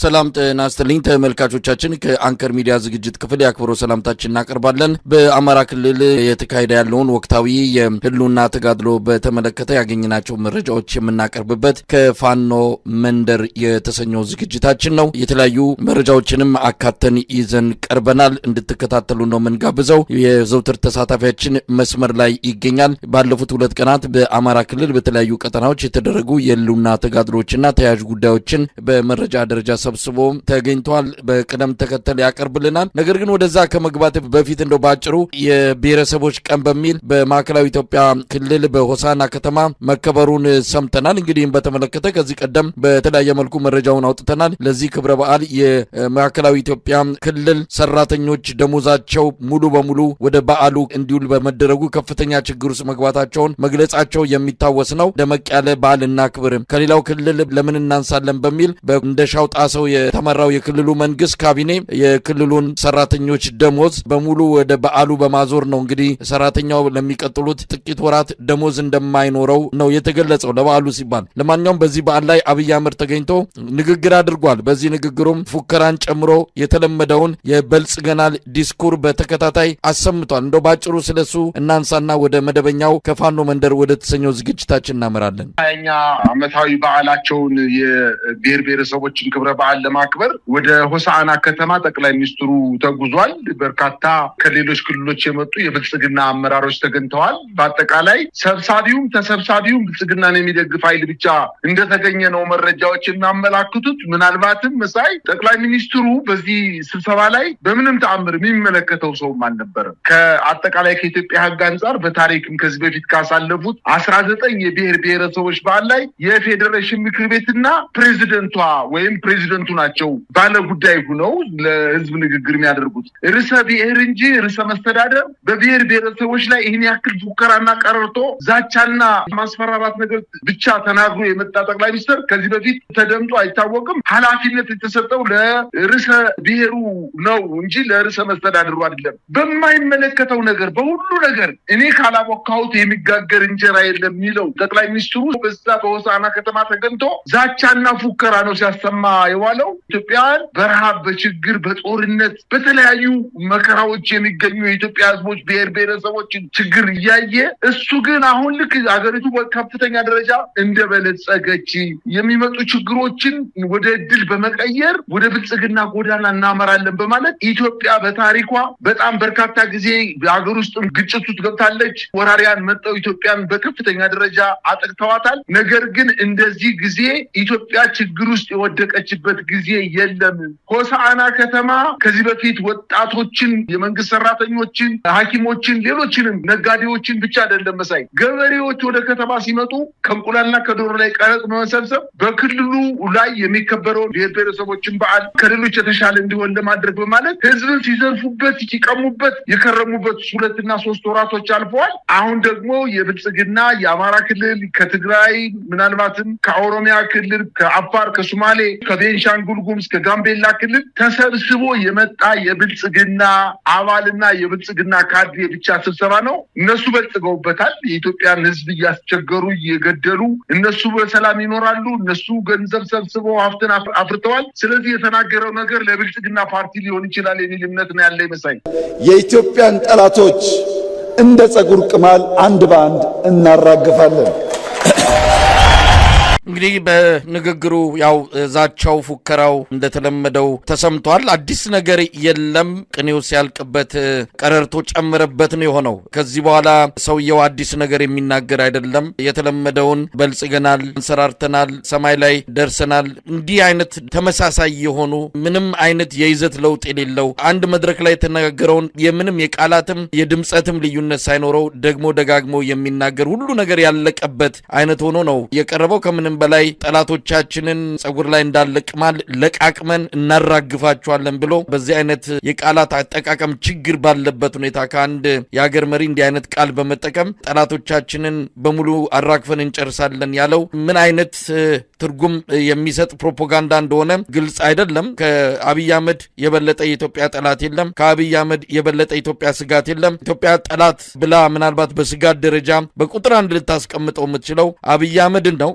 ሰላም ጤና ይስጥልኝ ተመልካቾቻችን ከአንከር ሚዲያ ዝግጅት ክፍል ያክብሮ ሰላምታችን እናቀርባለን። በአማራ ክልል የተካሄደ ያለውን ወቅታዊ የህልውና ተጋድሎ በተመለከተ ያገኘናቸው መረጃዎች የምናቀርብበት ከፋኖ መንደር የተሰኘው ዝግጅታችን ነው። የተለያዩ መረጃዎችንም አካተን ይዘን ቀርበናል። እንድትከታተሉ ነው የምንጋብዘው። የዘውትር ተሳታፊያችን መስመር ላይ ይገኛል። ባለፉት 2 ቀናት በአማራ ክልል በተለያዩ ቀጠናዎች የተደረጉ የህልውና ተጋድሎችና ተያያዥ ጉዳዮችን በመረጃ ደረጃ ሰብስቦ ተገኝቷል። በቀደም ተከተል ያቀርብልናል። ነገር ግን ወደዛ ከመግባት በፊት እንደው ባጭሩ የብሔረሰቦች ቀን በሚል በማዕከላዊ ኢትዮጵያ ክልል በሆሳና ከተማ መከበሩን ሰምተናል። እንግዲህ በተመለከተ ከዚህ ቀደም በተለያየ መልኩ መረጃውን አውጥተናል። ለዚህ ክብረ በዓል የማዕከላዊ ኢትዮጵያ ክልል ሰራተኞች ደሞዛቸው ሙሉ በሙሉ ወደ በዓሉ እንዲውል በመደረጉ ከፍተኛ ችግር ውስጥ መግባታቸውን መግለጻቸው የሚታወስ ነው። ደመቅ ያለ በዓልና ክብር ከሌላው ክልል ለምን እናንሳለን በሚል እንደሻው ጣሰው የተመራው የክልሉ መንግስት ካቢኔ የክልሉን ሰራተኞች ደሞዝ በሙሉ ወደ በዓሉ በማዞር ነው እንግዲህ ሰራተኛው ለሚቀጥሉት ጥቂት ወራት ደሞዝ እንደማይኖረው ነው የተገለጸው ለበዓሉ ሲባል። ለማንኛውም በዚህ በዓል ላይ አብይ አህመድ ተገኝቶ ንግግር አድርጓል። በዚህ ንግግሩም ፉከራን ጨምሮ የተለመደውን የበልጽገናል ዲስኩር በተከታታይ አሰምቷል። እንደው ባጭሩ ስለሱ እናንሳና ወደ መደበኛው ከፋኖ መንደር ወደ ተሰኘው ዝግጅታችን እናመራለን። ኛ ዓመታዊ በዓላቸውን የብሔር ብሔረሰቦችን ክብረ በዓል ለማክበር ወደ ሆሳና ከተማ ጠቅላይ ሚኒስትሩ ተጉዟል። በርካታ ከሌሎች ክልሎች የመጡ የብልጽግና አመራሮች ተገኝተዋል። በአጠቃላይ ሰብሳቢውም ተሰብሳቢውም ብልጽግናን የሚደግፍ ኃይል ብቻ እንደተገኘ ነው መረጃዎች የሚያመላክቱት። ምናልባትም መሳይ ጠቅላይ ሚኒስትሩ በዚህ ስብሰባ ላይ በምንም ተአምር የሚመለከተው ሰውም አልነበረም። ከአጠቃላይ ከኢትዮጵያ ሕግ አንጻር በታሪክም ከዚህ በፊት ካሳለፉት 19 የብሔር ብሔረሰቦች በዓል ላይ የፌዴሬሽን ምክር ቤትና ፕሬዚደንቷ ወይም ፕሬዚደንቱ ናቸው ባለ ጉዳይ ሆነው ለህዝብ ንግግር የሚያደርጉት። ርዕሰ ብሔር እንጂ ርዕሰ መስተዳደር በብሔር ብሔረሰቦች ላይ ይህን ያክል ፉከራና ቀረርቶ ዛቻና ማስፈራራት ነገር ብቻ ተናግሮ የመጣ ጠቅላይ ሚኒስትር ከዚህ በፊት ተደምጦ አይታወቅም። ኃላፊነት የተሰጠው ለርዕሰ ብሔሩ ነው እንጂ ለርዕሰ መስተዳደሩ አይደለም። በማይመለከተው ነገር በሁሉ ነገር እኔ ካላቦካሁት የሚጋገር እንጀራ የለም የሚለው ጠቅላይ ሚኒስትሩ በዛ በሆሳና ከተማ ተገኝቶ ዛቻና ፉከራ ነው ሲያሰማ የዋለው። ኢትዮጵያን በረሃብ፣ በችግር፣ በጦርነት፣ በተለያዩ መከራዎች የሚገኙ የኢትዮጵያ ህዝቦች ብሔር ብሔረሰቦችን ችግር እያየ እሱ ግን አሁን ልክ አገሪቱ በከፍተኛ ደረጃ እንደበለጸገች የሚመጡ ችግሮችን ወደ እድል በመቀየር ወደ ብልጽግና ጎዳና እናመራለን በማለት ኢትዮጵያ በታሪኳ በጣም በርካታ ጊዜ በአገር ውስጥ ግጭት ውስጥ ገብታለች። ወራሪያን መጠው ኢትዮጵያን በከፍተኛ ደረጃ አጥቅተዋታል። ነገር ግን እንደዚህ ጊዜ ኢትዮጵያ ችግር ውስጥ የወደቀችበት ጊዜ የለም። ሆሳና ከተማ ከዚህ በፊት ወጣቶችን፣ የመንግስት ሰራተኞችን፣ ሐኪሞችን፣ ሌሎችንም ነጋዴዎችን ብቻ አይደለም መሳይ ገበሬዎች ወደ ከተማ ሲመጡ ከእንቁላልና ከዶሮ ላይ ቀረጥ በመሰብሰብ በክልሉ ላይ የሚከበረውን ብሔር ብሔረሰቦችን በዓል ከሌሎች የተሻለ እንዲሆን ለማድረግ በማለት ህዝብን ሲዘርፉበት ሲቀሙበት የከረሙበት 2 እና 3 ወራቶች አልፈዋል። አሁን ደግሞ የብልጽግና የአማራ ክልል ከትግራይ ምናልባትም ከኦሮሚያ ክልል ከአፋር ከሶማሌ ከቤንሻንጉል ጉሙዝ ከጋምቤላ ክልል ተሰብስቦ የመጣ የብልጽግና አባልና የብልጽግና ካድሬ ብቻ ስብሰባ ነው። እነሱ በልጽገውበታል። የኢትዮጵያን ህዝብ እያስቸገሩ እየገደሉ እነሱ በሰላም ይኖራሉ። እነሱ ገንዘብ ሰብስበው ሀብትን አፍርተዋል። ስለዚህ የተናገረው ነገር ለብልጽግና ፓርቲ ሊሆን ይችላል የሚል እምነት ነው ያለ ይመስላል። የኢትዮጵያን ጠላቶች እንደ ጸጉር ቅማል አንድ በአንድ እናራግፋለን። እንግዲህ በንግግሩ ያው ዛቻው ፉከራው እንደተለመደው ተሰምቷል። አዲስ ነገር የለም። ቅኔው ሲያልቅበት ቀረርቶ ጨምረበት ነው የሆነው። ከዚህ በኋላ ሰውየው አዲስ ነገር የሚናገር አይደለም። የተለመደውን በልጽገናል፣ እንሰራርተናል፣ ሰማይ ላይ ደርሰናል፣ እንዲህ አይነት ተመሳሳይ የሆኑ ምንም አይነት የይዘት ለውጥ የሌለው አንድ መድረክ ላይ የተነጋገረውን የምንም የቃላትም የድምጸትም ልዩነት ሳይኖረው ደግሞ ደጋግሞ የሚናገር ሁሉ ነገር ያለቀበት አይነት ሆኖ ነው የቀረበው። ከምንም በላይ ጠላቶቻችንን ጸጉር ላይ እንዳለቅማል ለቃቅመን እናራግፋቸዋለን ብሎ በዚህ አይነት የቃላት አጠቃቀም ችግር ባለበት ሁኔታ ከአንድ የሀገር መሪ እንዲህ አይነት ቃል በመጠቀም ጠላቶቻችንን በሙሉ አራግፈን እንጨርሳለን ያለው ምን አይነት ትርጉም የሚሰጥ ፕሮፓጋንዳ እንደሆነ ግልጽ አይደለም። ከአብይ አህመድ የበለጠ የኢትዮጵያ ጠላት የለም። ከአብይ አህመድ የበለጠ ኢትዮጵያ ስጋት የለም። ኢትዮጵያ ጠላት ብላ ምናልባት በስጋት ደረጃ በቁጥር 1 ልታስቀምጠው የምትችለው አብይ አህመድን ነው።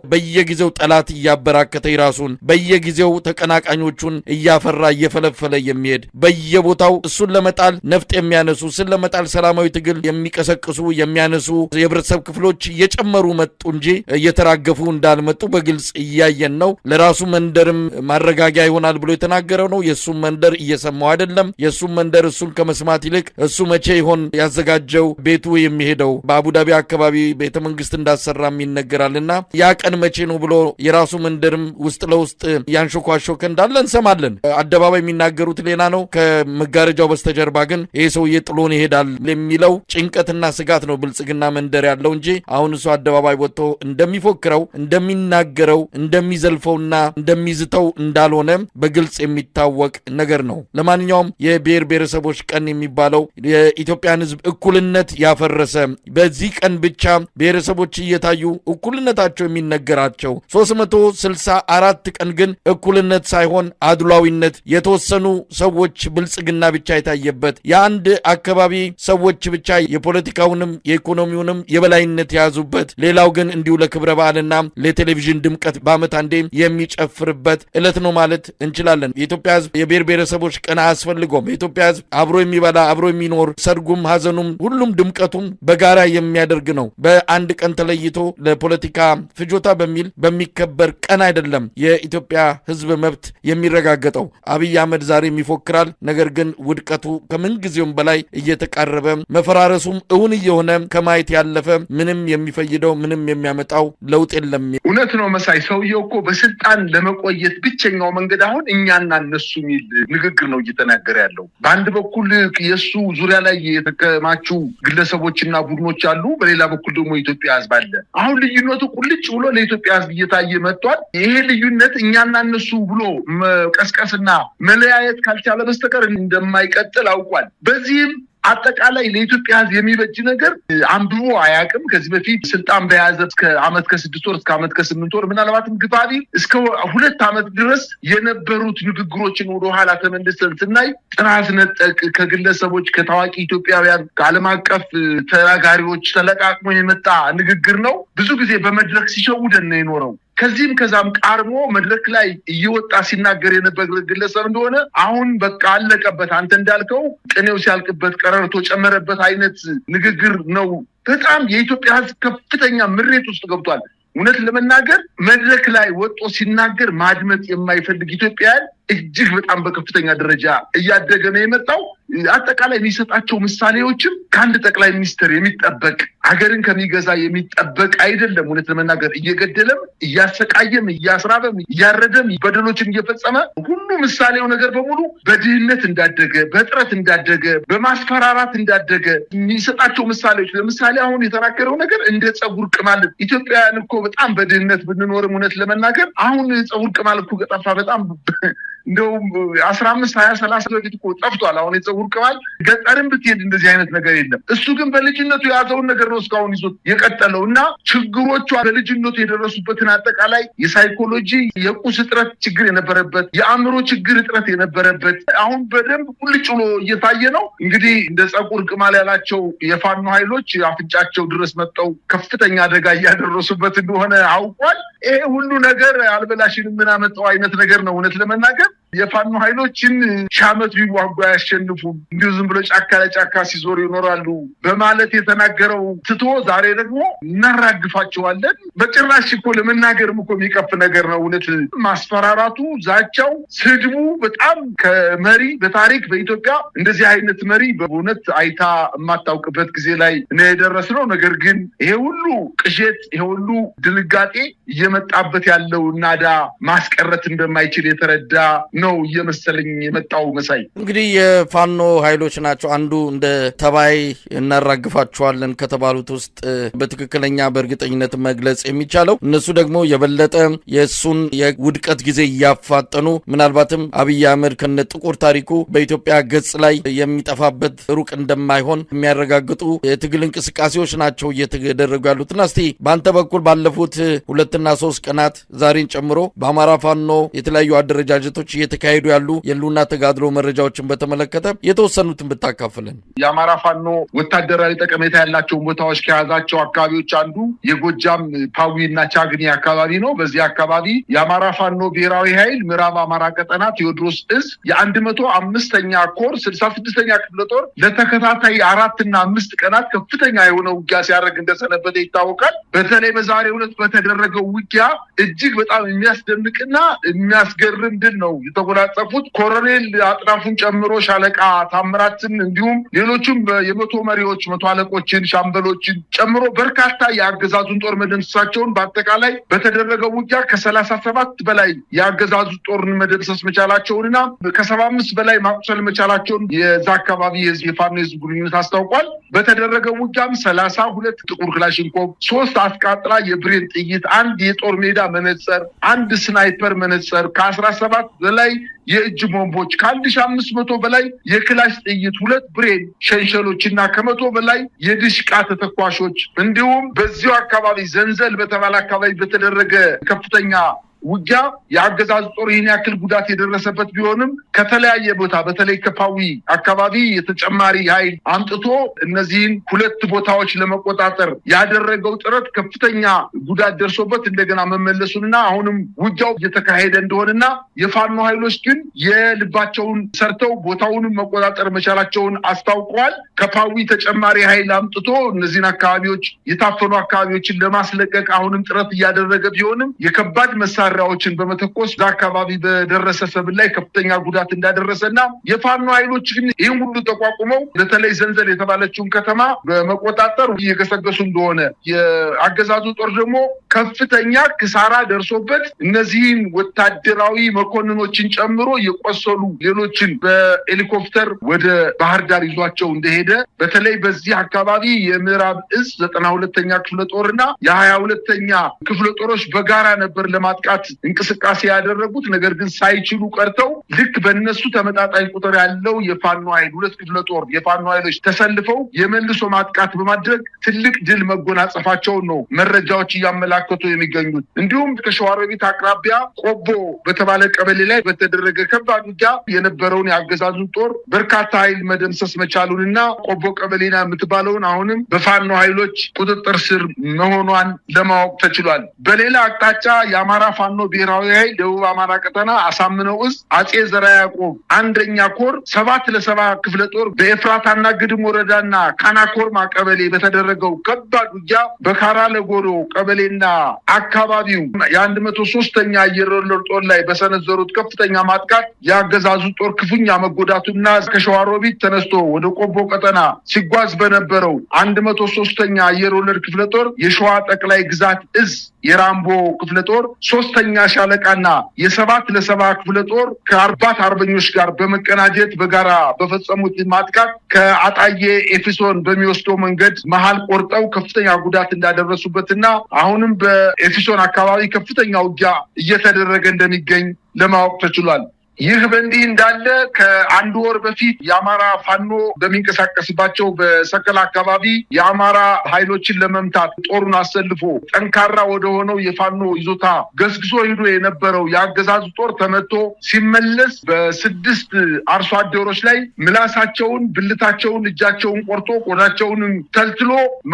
በየጊዜው ጠላት እያበራከተ ይራሱን በየጊዜው ተቀናቃኞቹን እያፈራ እየፈለፈለ የሚሄድ በየቦታው እሱን ለመጣል ነፍጥ የሚያነሱ እሱን ለመጣል ሰላማዊ ትግል የሚቀሰቅሱ የሚያነሱ የህብረተሰብ ክፍሎች እየጨመሩ መጡ እንጂ እየተራገፉ እንዳልመጡ በግልጽ እያየን ነው። ለራሱ መንደርም ማረጋጊያ ይሆናል ብሎ የተናገረው ነው። የሱም መንደር እየሰማው አይደለም። የሱም መንደር እሱን ከመስማት ይልቅ እሱ መቼ ይሆን ያዘጋጀው ቤቱ የሚሄደው በአቡዳቢ አካባቢ ቤተ መንግስት እንዳሰራም ይነገራልና ያ ቀን መቼ ነው ብሎ የራሱ መንደርም ውስጥ ለውስጥ ያንሾኳሾከ እንዳለ እንሰማለን። አደባባይ የሚናገሩት ሌላ ነው። ከመጋረጃው በስተጀርባ ግን ይሄ ሰውዬ ጥሎን ይሄዳል የሚለው ጭንቀትና ስጋት ነው ብልጽግና መንደር ያለው እንጂ አሁን እሱ አደባባይ ወጥቶ እንደሚፎክረው እንደሚናገረው እንደሚዘልፈውና እንደሚዝተው እንዳልሆነ በግልጽ የሚታወቅ ነገር ነው። ለማንኛውም የብሔር ብሔረሰቦች ቀን የሚባለው የኢትዮጵያን ህዝብ እኩልነት ያፈረሰ በዚህ ቀን ብቻ ብሔረሰቦች እየታዩ እኩልነታቸው የሚነገራቸው 364 ቀን ግን እኩልነት ሳይሆን አድሏዊነት የተወሰኑ ሰዎች ብልጽግና ብቻ የታየበት የአንድ አካባቢ ሰዎች ብቻ የፖለቲካውንም የኢኮኖሚውንም የበላይነት የያዙበት ሌላው ግን እንዲሁ ለክብረ በዓልና ለቴሌቪዥን ድምቀት በዓመት አንዴ የሚጨፍርበት ዕለት ነው ማለት እንችላለን። የኢትዮጵያ ህዝብ የብሔር ብሔረሰቦች ቀን አያስፈልገውም። የኢትዮጵያ ህዝብ አብሮ የሚበላ አብሮ የሚኖር ሰርጉም ሀዘኑም ሁሉም ድምቀቱም በጋራ የሚያደርግ ነው። በአንድ ቀን ተለይቶ ለፖለቲካ ፍጆታ በሚል በሚከበር ቀን አይደለም የኢትዮጵያ ህዝብ መብት የሚረጋገጠው። አብይ አህመድ ዛሬም ይፎክራል። ነገር ግን ውድቀቱ ከምንጊዜውም በላይ እየተቃረበ መፈራረሱም እውን እየሆነ ከማየት ያለፈ ምንም የሚፈይደው ምንም የሚያመጣው ለውጥ የለም። እውነት ነው መሳይ። ሰውየው እኮ በስልጣን ለመቆየት ብቸኛው መንገድ አሁን እኛና እነሱ የሚል ንግግር ነው እየተናገረ ያለው። በአንድ በኩል የእሱ ዙሪያ ላይ የተከማቹ ግለሰቦችና ቡድኖች አሉ፣ በሌላ በኩል ደግሞ የኢትዮጵያ ህዝብ አለ። አሁን ልዩነቱ ቁልጭ ብሎ ለኢትዮጵያ ህዝብ እየታየ መጥቷል። ይሄ ልዩነት እኛና እነሱ ብሎ መቀስቀስና መለያየት ካልቻለ በስተቀር እንደማይቀጥል አውቋል። በዚህም አጠቃላይ ለኢትዮጵያ ህዝብ የሚበጅ ነገር አንብቦ አያውቅም። ከዚህ በፊት ስልጣን በያዘ እስከ ዓመት ከ6 ወር እስከ ዓመት ከ8 ወር ምናልባትም ግፋቢ እስከ 2 ዓመት ድረስ የነበሩት ንግግሮችን ወደ ኋላ ተመልሰን ስናይ ጥራዝ ነጠቅ ከግለሰቦች ከታዋቂ ኢትዮጵያውያን ከዓለም አቀፍ ተናጋሪዎች ተለቃቅሞ የመጣ ንግግር ነው። ብዙ ጊዜ በመድረክ ሲሸውደን ነው የኖረው። ከዚህም ከዛም ቃርሞ መድረክ ላይ እየወጣ ሲናገር የነበረ ግለሰብ እንደሆነ አሁን በቃ አለቀበት። አንተ እንዳልከው ቅኔው ሲያልቅበት ቀረርቶ ጨመረበት አይነት ንግግር ነው። በጣም የኢትዮጵያ ህዝብ ከፍተኛ ምሬት ውስጥ ገብቷል። እውነት ለመናገር መድረክ ላይ ወጥቶ ሲናገር ማድመጥ የማይፈልግ ኢትዮጵያውያን እጅግ በጣም በከፍተኛ ደረጃ እያደገ ነው የመጣው። አጠቃላይ የሚሰጣቸው ምሳሌዎችም ከአንድ ጠቅላይ ሚኒስትር የሚጠበቅ ሀገርን ከሚገዛ የሚጠበቅ አይደለም። እውነት ለመናገር እየገደለም እያሰቃየም እያስራበም እያረደም በደሎችን እየፈጸመ ሁሉ ምሳሌው ነገር በሙሉ በድህነት እንዳደገ በጥረት እንዳደገ በማስፈራራት እንዳደገ የሚሰጣቸው ምሳሌዎች ለምሳሌ አሁን የተናገረው ነገር እንደ ፀጉር ቅማል ኢትዮጵያውያን እኮ በጣም በድህነት ብንኖርም እውነት ለመናገር አሁን ፀጉር ቅማል እኮ ከጠፋ በጣም እንደውም 15 20 30 በፊት እኮ ጠፍቷል። አሁን የፀጉር ቅማል ገጠርም ብትሄድ እንደዚህ አይነት ነገር የለም። እሱ ግን በልጅነቱ የያዘውን ነገር ነው እስካሁን ይዞት የቀጠለው እና ችግሮቿ በልጅነቱ የደረሱበትን አጠቃላይ የሳይኮሎጂ የቁስ እጥረት ችግር የነበረበት የአእምሮ ችግር እጥረት የነበረበት አሁን በደንብ ቁልጭ ብሎ እየታየ ነው። እንግዲህ እንደ ፀጉር ቅማል ያላቸው የፋኖ ኃይሎች አፍንጫቸው ድረስ መጥተው ከፍተኛ አደጋ እያደረሱበት እንደሆነ አውቋል። ይሄ ሁሉ ነገር አልበላሽንም ምን አመጣው አይነት ነገር ነው። እውነት ለመናገር የፋኖ ኃይሎችን ሻመት ቢዋጉ አያሸንፉም፣ እንዲሁ ዝም ብሎ ጫካ ለጫካ ሲዞሩ ይኖራሉ በማለት የተናገረው ትቶ ዛሬ ደግሞ እናራግፋቸዋለን። በጭራሽ እኮ ለመናገርም እኮ የሚቀፍ ነገር ነው። እውነት ማስፈራራቱ፣ ዛቻው፣ ስድቡ በጣም ከመሪ በታሪክ በኢትዮጵያ እንደዚህ አይነት መሪ በእውነት አይታ የማታውቅበት ጊዜ ላይ ነው የደረስነው። ነገር ግን ይሄ ሁሉ ቅዠት ይሄ ሁሉ ድንጋጤ እየመጣበት ያለው ናዳ ማስቀረት እንደማይችል የተረዳ ነው እየመሰለኝ የመጣው መሳይ። እንግዲህ የፋኖ ኃይሎች ናቸው አንዱ እንደ ተባይ እናራግፋቸዋለን ከተባሉት ውስጥ በትክክለኛ በእርግጠኝነት መግለጽ የሚቻለው እነሱ ደግሞ የበለጠ የእሱን የውድቀት ጊዜ እያፋጠኑ ምናልባትም አብይ አህመድ ከነ ጥቁር ታሪኩ በኢትዮጵያ ገጽ ላይ የሚጠፋበት ሩቅ እንደማይሆን የሚያረጋግጡ የትግል እንቅስቃሴዎች ናቸው እየተደረጉ ያሉትና እስቲ በአንተ በኩል ባለፉት 2 እና 3 ቀናት ዛሬን ጨምሮ በአማራ ፋኖ የተለያዩ አደረጃጀቶች እየተካሄዱ ያሉ የህልውና ተጋድሎ መረጃዎችን በተመለከተ የተወሰኑትን ብታካፍልን። የአማራ ፋኖ ወታደራዊ ጠቀሜታ ያላቸውን ቦታዎች ከያዛቸው አካባቢዎች አንዱ የጎጃም ፓዊና ቻግኒ አካባቢ ነው። በዚህ አካባቢ የአማራ ፋኖ ብሔራዊ ኃይል ምዕራብ አማራ ቀጠና ቴዎድሮስ እዝ የ105ኛ ኮር 66ኛ ክፍለ ጦር ለተከታታይ 4 እና 5 ቀናት ከፍተኛ የሆነ ውጊያ ሲያደርግ እንደሰነበተ ይታወቃል። በተለይ በዛሬው ዕለት በተደረገው ውጊያ እጅግ በጣም የሚያስደንቅና የሚያስገርም ድል ነው የተጎናጸፉት። ኮሎኔል አጥናፉን ጨምሮ ሻለቃ ታምራትን እንዲሁም ሌሎችም የመቶ መሪዎች መቶ አለቆችን ሻምበሎችን ጨምሮ በርካታ የአገዛዙን ጦር መደምሰሳቸውን በአጠቃላይ በተደረገው ውጊያ ከ37 በላይ የአገዛዙ ጦርን መደምሰስ መቻላቸውንና ከ75 በላይ ማቁሰል መቻላቸውን የዛ አካባቢ የፋኖ የህዝብ ግንኙነት አስታውቋል። በተደረገው ውጊያም 32 ጥቁር ክላሽንኮቭ፣ 3 አስቃጥላ የብሬን ጥይት፣ 1 የጦር ሜዳ መነጽር፣ 1 ስናይፐር መነጽር፣ ከ17 በላይ የእጅ ቦምቦች፣ ከ1500 በላይ የክላሽ ጥይት፣ 2 ብሬን ሸንሸሎችና ከ100 በላይ የድሽቃ ተተኳሾች እንዲሁም በዚሁ አካባቢ ዘንዘል በተባለ አካባቢ በተደረገ ከፍተኛ ውጊያ የአገዛዙ ጦር ይህን ያክል ጉዳት የደረሰበት ቢሆንም ከተለያየ ቦታ በተለይ ከፓዊ አካባቢ የተጨማሪ ኃይል አምጥቶ እነዚህን 2 ቦታዎች ለመቆጣጠር ያደረገው ጥረት ከፍተኛ ጉዳት ደርሶበት እንደገና መመለሱንና አሁንም ውጊያው እየተካሄደ እንደሆነና የፋኖ ኃይሎች ግን የልባቸውን ሰርተው ቦታውንም መቆጣጠር መቻላቸውን አስታውቀዋል። ከፓዊ ተጨማሪ ኃይል አምጥቶ እነዚህን አካባቢዎች የታፈኑ አካባቢዎችን ለማስለቀቅ አሁንም ጥረት እያደረገ ቢሆንም የከባድ መሳሪያዎችን በመተኮስ አካባቢ በደረሰ ሰብል ላይ ከፍተኛ ጉዳት እንዳደረሰና የፋኖ ኃይሎች ግን ይህን ሁሉ ተቋቁመው በተለይ ዘንዘል የተባለችውን ከተማ በመቆጣጠር እየገሰገሱ እንደሆነ የአገዛዙ ጦር ደግሞ ከፍተኛ ክሳራ ደርሶበት እነዚህን ወታደራዊ መኮንኖችን ጨምሮ የቆሰሉ ሌሎችን በሄሊኮፕተር ወደ ባህር ዳር ይዟቸው እንደሄደ በተለይ በዚህ አካባቢ የምዕራብ እዝ 92ኛ ክፍለ ጦርና የ22ኛ ክፍለ ጦሮች በጋራ ነበር ለማጥቃት እንቅስቃሴ ያደረጉት። ነገር ግን ሳይችሉ ቀርተው ልክ በእነሱ ተመጣጣኝ ቁጥር ያለው የፋኖ ኃይል 2 ክፍለ ጦር የፋኖ ኃይሎች ተሰልፈው የመልሶ ማጥቃት በማድረግ ትልቅ ድል መጎናጸፋቸውን ነው መረጃዎች እያመላከቱ የሚገኙት። እንዲሁም ከሸዋሮቢት አቅራቢያ ቆቦ በተባለ ቀበሌ ላይ በተደረገ ከባድ ውጊያ የነበረውን የአገዛዙን ጦር በርካታ ኃይል መደምሰስ መቻሉንና ቆቦ ቀበሌና የምትባለውን አሁንም በፋኖ ኃይሎች ቁጥጥር ስር መሆኗን ለማወቅ ተችሏል። በሌላ አቅጣጫ የአማራ ፋኖ ብሔራዊ ኃይል ደቡብ አማራ ቀጠና አሳምነው እዝ አጼ ዘራ ያዕቆብ 1ኛ ኮር 7 ክፍለ ጦር በኤፍራታና ግድም ወረዳና ካናኮርማ ቀበሌ በተደረገው ከባድ ውጊያ በካራ ለጎሮ ቀበሌና አካባቢው የ103ኛ አየር ወለድ ጦር ላይ በሰነዘሩት ከፍተኛ ማጥቃት የአገዛዙ ጦር ክፉኛ መጎዳቱና ከሸዋሮቢት ተነስቶ ወደ ቆቦ ቀጠና ሲጓዝ በነበረው 103ኛ አየር ወለድ ክፍለ ጦር የሸዋ ጠቅላይ ግዛት እዝ የራምቦ ክፍለ ጦር 3ኛ ሻለቃና የ7 ክፍለ ጦር ከ40 አርበኞች ጋር በመቀናጀት በጋራ በፈጸሙት ማጥቃት ከአጣዬ ኤፊሶን በሚወስደው መንገድ መሃል ቆርጠው ከፍተኛ ጉዳት እንዳደረሱበትና አሁንም በኤፊሶን አካባቢ ከፍተኛ ውጊያ እየተደረገ እንደሚገኝ ለማወቅ ተችሏል። ይህ በእንዲህ እንዳለ ከ1 ወር በፊት የአማራ ፋኖ በሚንቀሳቀስባቸው በሰከላ አካባቢ የአማራ ኃይሎችን ለመምታት ጦሩን አሰልፎ ጠንካራ ወደ ሆነው የፋኖ ይዞታ ገስግሶ ሄዶ የነበረው የአገዛዙ ጦር ተመቶ ሲመለስ በ6 አርሶ አደሮች ላይ ምላሳቸውን፣ ብልታቸውን፣ እጃቸውን ቆርጦ ቆዳቸውን ተልትሎ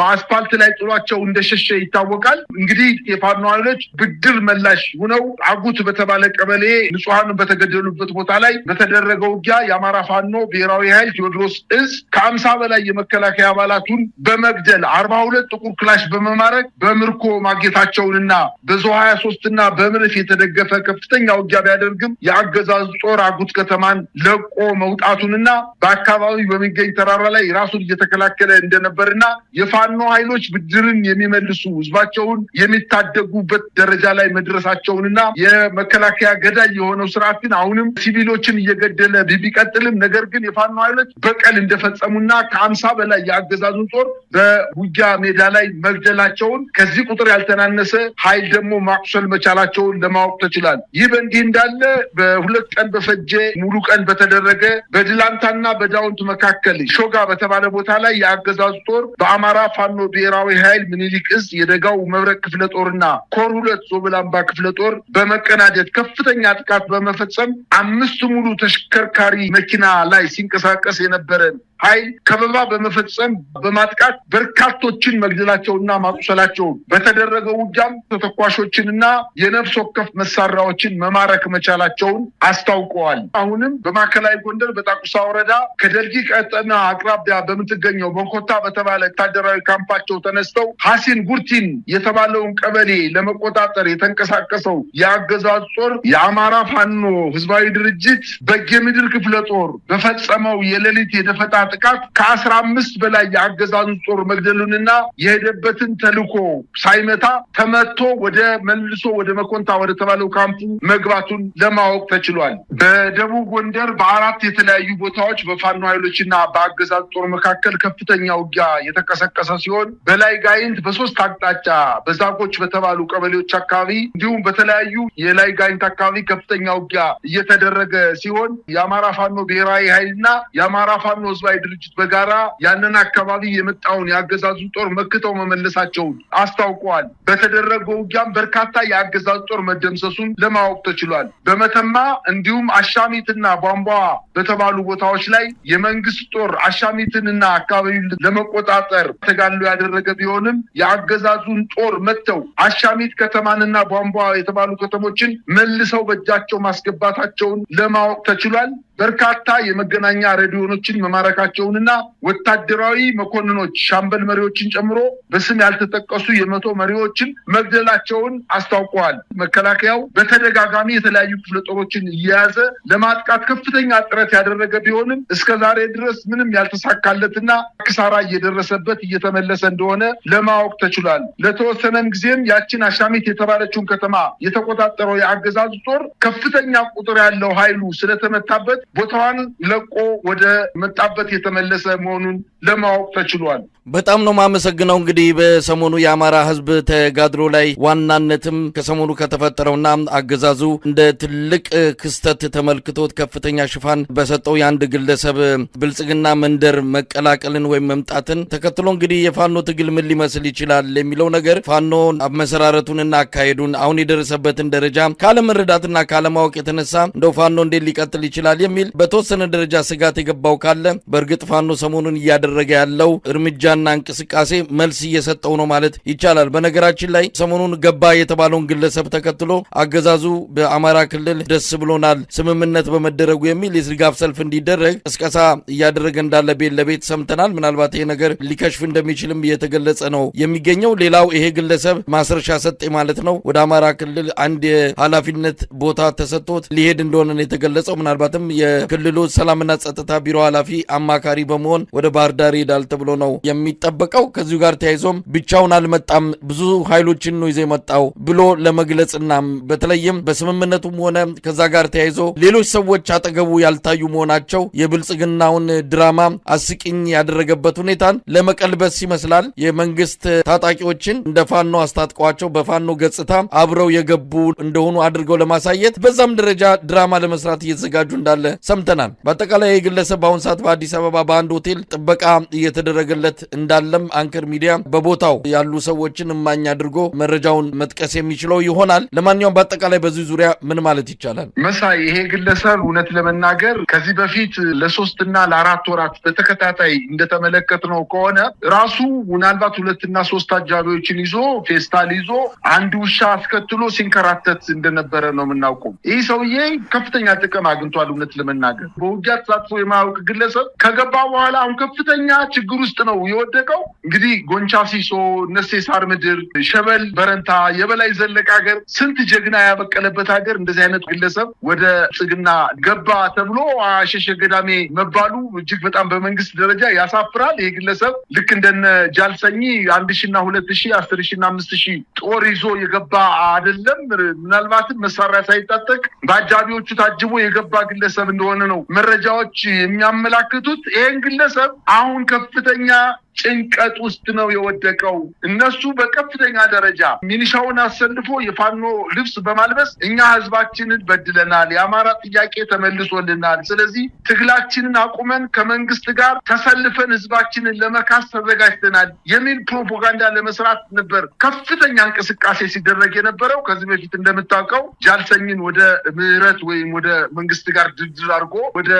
አስፓልት ላይ ጥሏቸው እንደሸሸ ይታወቃል። እንግዲህ የፋኖ ኃይሎች ብድር መላሽ ሆነው አጉት በተባለ ቀበሌ ንጹሃን በተገደሉ ቦታ ላይ በተደረገው ውጊያ የአማራ ፋኖ ብሔራዊ ኃይል ቴዎድሮስ እዝ ከ50 በላይ የመከላከያ አባላቱን በመግደል 42 ጥቁር ክላሽ በመማረክ በምርኮ ማግኘታቸውንና በዞ 23 እና በምርፍ የተደገፈ ከፍተኛ ውጊያ ቢያደርግም የአገዛዙ ጦር አጉት ከተማን ለቆ መውጣቱንና በአካባቢው በሚገኝ ተራራ ላይ ራሱን እየተከላከለ እንደነበርና የፋኖ ኃይሎች ብድርን የሚመልሱ ህዝባቸውን የሚታደጉበት ደረጃ ላይ መድረሳቸውንና የመከላከያ ገዳይ የሆነው ስርዓት ግን አሁንም ሲቪሎችን እየገደለ ቢቀጥልም ነገር ግን የፋኖ ኃይሎች በቀል እንደፈጸሙና ከ50 በላይ የአገዛዙን ጦር በውጊያ ሜዳ ላይ መግደላቸውን ከዚህ ቁጥር ያልተናነሰ ኃይል ደግሞ ማቁሰል መቻላቸውን ለማወቅ ተችሏል። ይህ በእንዲህ እንዳለ በ2 ቀን በፈጀ ሙሉ ቀን በተደረገ በድላንታና በዳውንት መካከል ሾጋ በተባለ ቦታ ላይ የአገዛዙ ጦር በአማራ ፋኖ ብሔራዊ ኃይል ምኒልክ እዝ የደጋው መብረቅ ክፍለ ጦርና ኮር 2 ዞብላምባ ክፍለ ጦር በመቀናጀት ከፍተኛ ጥቃት በመፈጸም 5 ሙሉ ተሽከርካሪ መኪና ላይ ሲንቀሳቀስ የነበረን ኃይል ከበባ በመፈጸም በማጥቃት በርካቶችን መግደላቸውና ማቁሰላቸው በተደረገው ውጊያም ተተኳሾችንና የነፍስ ወከፍ መሳሪያዎችን መማረክ መቻላቸውን አስታውቀዋል። አሁንም በማዕከላዊ ጎንደር በጣቁሳ ወረዳ ከደልጊ ቀጠና አቅራቢያ በምትገኘው በኮታ በተባለ ወታደራዊ ካምፓቸው ተነስተው ሐሲን ጉርቲን የተባለውን ቀበሌ ለመቆጣጠር የተንቀሳቀሰው የአገዛዙ ጦር የአማራ ፋኖ ህዝባዊ ድርጅት በጌምድር ክፍለ ጦር በፈጸመው የሌሊት የደፈጣ ጥቃት ከ15 በላይ የአገዛዙ ጦር መግደሉንና የሄደበትን ተልኮ ሳይመታ ተመቶ መልሶ ወደ መኮንታ ወደ ተባለው ካምፑ መግባቱን ለማወቅ ተችሏል። በደቡብ ጎንደር በ4 የተለያዩ ቦታዎች በፋኖ ኃይሎችና በአገዛዙ ጦር መካከል ከፍተኛ ውጊያ የተቀሰቀሰ ሲሆን በላይ ጋይንት በ3 አቅጣጫ በዛጎች በተባሉ ቀበሌዎች አካባቢ እንዲሁም በተለያዩ የላይ ጋይንት አካባቢ ከፍተኛ ውጊያ እየተደረገ ሲሆን የአማራ ፋኖ ብሔራዊ ኃይልና የአማራ ፋኖ ህዝባዊ ድርጅት በጋራ ያንን አካባቢ የመጣውን የአገዛዙ ጦር መክተው መመለሳቸውን አስታውቀዋል። በተደረገው ውጊያም በርካታ የአገዛዙ ጦር መደምሰሱን ለማወቅ ተችሏል። በመተማ እንዲሁም አሻሚትና ቧንቧ በተባሉ ቦታዎች ላይ የመንግስት ጦር አሻሚትንና አካባቢውን ለመቆጣጠር ተጋድሎ ያደረገ ቢሆንም የአገዛዙን ጦር መተው አሻሚት ከተማንና ቧንቧ የተባሉ ከተሞችን መልሰው በእጃቸው ማስገባታቸውን ለማወቅ ተችሏል። በርካታ የመገናኛ ሬዲዮኖችን መማረካቸውንና ወታደራዊ መኮንኖች ሻምበል መሪዎችን ጨምሮ በስም ያልተጠቀሱ የ100 መሪዎችን መግደላቸውን አስታውቀዋል። መከላከያው በተደጋጋሚ የተለያዩ ክፍለ ጦሮችን እየያዘ ለማጥቃት ከፍተኛ ጥረት ያደረገ ቢሆንም እስከዛሬ ድረስ ምንም ያልተሳካለትና ክሳራ እየደረሰበት እየተመለሰ እንደሆነ ለማወቅ ተችሏል። ለተወሰነም ጊዜም ያችን አሻሚት የተባለችውን ከተማ የተቆጣጠረው የአገዛዙ ጦር ከፍተኛ ቁጥር ያለው ኃይሉ ስለተመታበት ቦታዋን ለቆ ወደ መጣበት የተመለሰ መሆኑን ለማወቅ ተችሏል። በጣም ነው ማመሰግነው። እንግዲህ በሰሞኑ የአማራ ህዝብ ተጋድሎ ላይ ዋናነትም ከሰሞኑ ከተፈጠረውና አገዛዙ እንደ ትልቅ ክስተት ተመልክቶት ከፍተኛ ሽፋን በሰጠው የአንድ ግለሰብ ብልጽግና መንደር መቀላቀልን ወይም መምጣትን ተከትሎ እንግዲህ የፋኖ ትግል ምን ሊመስል ይችላል የሚለው ነገር ፋኖ አመሰራረቱንና አካሄዱን አሁን የደረሰበትን ደረጃ ካለመረዳትና ካለማወቅ የተነሳ እንደው ፋኖ እንዴት ሊቀጥል ይችላል የሚል በተወሰነ ደረጃ ስጋት የገባው ካለ በእርግጥ ፋኖ ሰሞኑን እያደረገ ያለው እርምጃና እንቅስቃሴ መልስ እየሰጠው ነው ማለት ይቻላል። በነገራችን ላይ ሰሞኑን ገባ የተባለውን ግለሰብ ተከትሎ አገዛዙ በአማራ ክልል ደስ ብሎናል ስምምነት በመደረጉ የሚል የድጋፍ ሰልፍ እንዲደረግ ቅስቀሳ እያደረገ እንዳለ ቤት ለቤት ሰምተናል። ምናልባት ይሄ ነገር ሊከሽፍ እንደሚችልም እየተገለጸ ነው የሚገኘው። ሌላው ይሄ ግለሰብ ማስረሻ ሰጤ ማለት ነው ወደ አማራ ክልል አንድ የኃላፊነት ቦታ ተሰጥቶት ሊሄድ እንደሆነ ነው የተገለጸው። ምናልባትም የክልሉ ሰላምና ጸጥታ ቢሮ ኃላፊ አማካሪ በመሆን ወደ ባህር ዳር ይሄዳል ተብሎ ነው የሚጠበቀው። ከዚሁ ጋር ተያይዞም ብቻውን አልመጣም ብዙ ኃይሎችን ነው ይዞ የመጣው ብሎ ለመግለጽና በተለይም በስምምነቱም ሆነ ከዛ ጋር ተያይዞ ሌሎች ሰዎች አጠገቡ ያልታዩ መሆናቸው የብልጽግናውን ድራማ አስቂኝ ያደረገበት ሁኔታን ለመቀልበስ ይመስላል። የመንግስት ታጣቂዎችን እንደ ፋኖ አስታጥቀዋቸው በፋኖ ገጽታ አብረው የገቡ እንደሆኑ አድርገው ለማሳየት በዛም ደረጃ ድራማ ለመስራት እየተዘጋጁ እንዳለ ሰምተናል። በአጠቃላይ የግለሰብ በአሁን ሰዓት በአዲስ አበባ በአንድ ሆቴል ጥበቃ እየተደረገለት እንዳለም አንከር ሚዲያ በቦታው ያሉ ሰዎችን እማኝ አድርጎ መረጃውን መጥቀስ የሚችለው ይሆናል። ለማንኛውም በአጠቃላይ በዚህ ዙሪያ ምን ማለት ይቻላል? መሳይ ይሄ ግለሰብ እውነት ለመናገር ከዚህ በፊት ለ3 እና ለ4 ወራት በተከታታይ እንደተመለከትነው ከሆነ ራሱ ምናልባት 2 እና 3 አጃቢዎችን ይዞ ፌስታል ይዞ አንድ ውሻ አስከትሎ ሲንከራተት እንደነበረ ነው የምናውቀው። ይህ ሰውዬ ከፍተኛ ጥቅም አግኝቷል። እውነት ለመናገር በውጊያ ተሳትፎ የማያውቅ ግለሰብ ከገባ በኋላ አሁን ከፍተኛ ችግር ውስጥ ነው የወደቀው። እንግዲህ ጎንቻ ሲሶ፣ እነሴ ሳር ምድር፣ ሸበል በረንታ፣ የበላይ ዘለቀ ሀገር ስንት ጀግና ያበቀለበት ሀገር እንደዚህ አይነት ግለሰብ ወደ ብልጽግና ገባ ተብሎ አሸሸ ገዳሜ መባሉ እጅግ በጣም በመንግስት ደረጃ ያሳፍራል። ይህ ግለሰብ ልክ እንደነ ጃልሰኝ 1000 እና 2000 10,000 እና 5,000 ጦር ይዞ የገባ አይደለም። ምናልባትም መሳሪያ ሳይታጠቅ በአጃቢዎቹ ታጅቦ የገባ ግለሰብ እንደሆነ ነው መረጃዎች የሚያመላክቱት። ይህን ግለሰብ አሁን ከፍተኛ ጭንቀት ውስጥ ነው የወደቀው። እነሱ በከፍተኛ ደረጃ ሚኒሻውን አሰልፎ የፋኖ ልብስ በማልበስ እኛ ህዝባችንን በድለናል፣ የአማራ ጥያቄ ተመልሶልናል፣ ስለዚህ ትግላችንን አቁመን ከመንግስት ጋር ተሰልፈን ህዝባችንን ለመካስ ተዘጋጅተናል የሚል ፕሮፓጋንዳ ለመስራት ነበር ከፍተኛ እንቅስቃሴ ሲደረግ የነበረው። ከዚህ በፊት እንደምታውቀው ጃልሰኝን ወደ ምህረት ወይም ወደ መንግስት ጋር ድርድር አድርጎ ወደ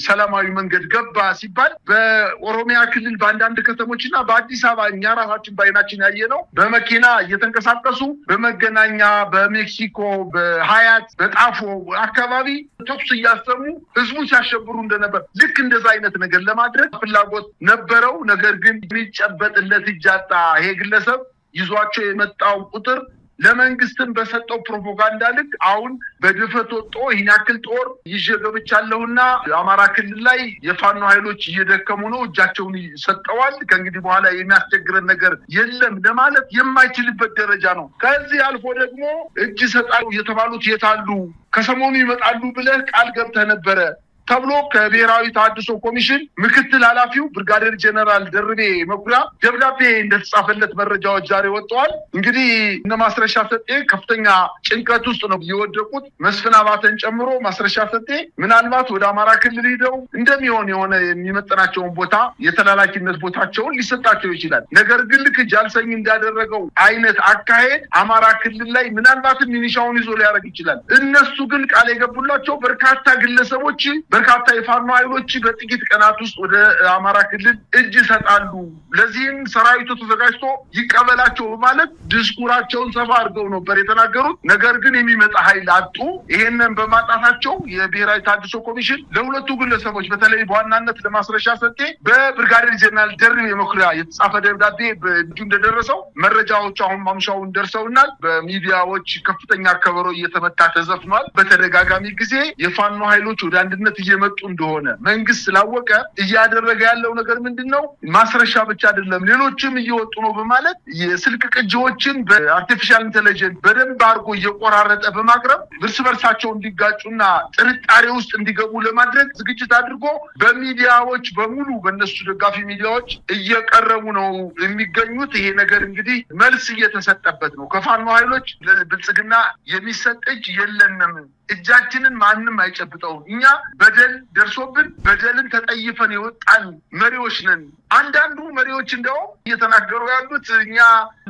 ሰላማዊ መንገድ ገባ ሲባል በኦሮሚያ ክልል በአንዳንድ ከተሞችና በአዲስ አበባ እኛ ራሳችን በአይናችን ያየነው በመኪና እየተንቀሳቀሱ በመገናኛ፣ በሜክሲኮ፣ በሀያት፣ በጣፎ አካባቢ ተኩስ እያሰሙ ህዝቡን ሲያሸብሩ እንደነበር ልክ እንደዛ አይነት ነገር ለማድረግ ፍላጎት ነበረው። ነገር ግን የሚጨበጥለት እጅ አጣ። ይሄ ግለሰብ ይዟቸው የመጣው ቁጥር ለመንግስትም በሰጠው ፕሮፓጋንዳ ልክ አሁን በድፈት ወጥቶ ይህን ያክል ጦር ይዤ ገብቻለሁና አማራ ክልል ላይ የፋኖ ኃይሎች እየደከሙ ነው፣ እጃቸውን ሰጠዋል፣ ከእንግዲህ በኋላ የሚያስቸግረን ነገር የለም ለማለት የማይችልበት ደረጃ ነው። ከዚህ አልፎ ደግሞ እጅ ሰጣሉ የተባሉት የታሉ? ከሰሞኑ ይመጣሉ ብለህ ቃል ገብተህ ነበረ ተብሎ ከብሔራዊ ተሃድሶ ኮሚሽን ምክትል ኃላፊው ብርጋዴር ጀነራል ደርቤ መኩሪያ ደብዳቤ እንደተጻፈለት መረጃዎች ዛሬ ወጥተዋል። እንግዲህ እነ ማስረሻ ሰጤ ከፍተኛ ጭንቀት ውስጥ ነው የወደቁት። መስፍን አባተን ጨምሮ ማስረሻ ሰጤ ምናልባት ወደ አማራ ክልል ሄደው እንደሚሆን የሆነ የሚመጥናቸውን ቦታ የተላላኪነት ቦታቸውን ሊሰጣቸው ይችላል። ነገር ግን ልክ ጃልሰኝ እንዳደረገው አይነት አካሄድ አማራ ክልል ላይ ምናልባትም ሚኒሻውን ይዞ ሊያደርግ ይችላል። እነሱ ግን ቃል የገቡላቸው በርካታ ግለሰቦች በርካታ የፋኖ ኃይሎች በጥቂት ቀናት ውስጥ ወደ አማራ ክልል እጅ ይሰጣሉ፣ ለዚህም ሰራዊቱ ተዘጋጅቶ ይቀበላቸው በማለት ዲስኩራቸውን ሰፋ አድርገው ነበር የተናገሩት። ነገር ግን የሚመጣ ኃይል አጡ። ይሄንን በማጣታቸው የብሔራዊ ተሃድሶ ኮሚሽን ለሁለቱ ግለሰቦች በተለይ በዋናነት ለማስረሻ ሰጤ በብርጋዴር ጀነራል ደርቤ መኩሪያ የተጻፈ ደብዳቤ በእጁ እንደደረሰው መረጃዎች አሁን ማምሻውን ደርሰውናል። በሚዲያዎች ከፍተኛ ከበሮ እየተመታ ተዘፍኗል። በተደጋጋሚ ጊዜ የፋኖ ኃይሎች ወደ አንድነት እየመጡ እንደሆነ መንግስት ስላወቀ እያደረገ ያለው ነገር ምንድነው? ማስረሻ ብቻ አይደለም ሌሎችም እየወጡ ነው በማለት የስልክ ቅጂዎችን በአርቲፊሻል ኢንተለጀንስ በደንብ አድርጎ እየቆራረጠ በማቅረብ እርስ በርሳቸው እንዲጋጩና ጥርጣሬ ውስጥ እንዲገቡ ለማድረግ ዝግጅት አድርጎ በሚዲያዎች በሙሉ በእነሱ ደጋፊ ሚዲያዎች እየቀረቡ ነው የሚገኙት። ይሄ ነገር እንግዲህ መልስ እየተሰጠበት ነው። ከፋኖ ኃይሎች ለብልጽግና የሚሰጥ እጅ የለንም፣ እጃችንን ማንም አይጨብጠውም፣ እኛ በደል ደርሶብን በደልን ተጠይፈን የወጣን መሪዎች ነን። አንዳንዱ መሪዎች እንደውም እየተናገሩ ያሉት እኛ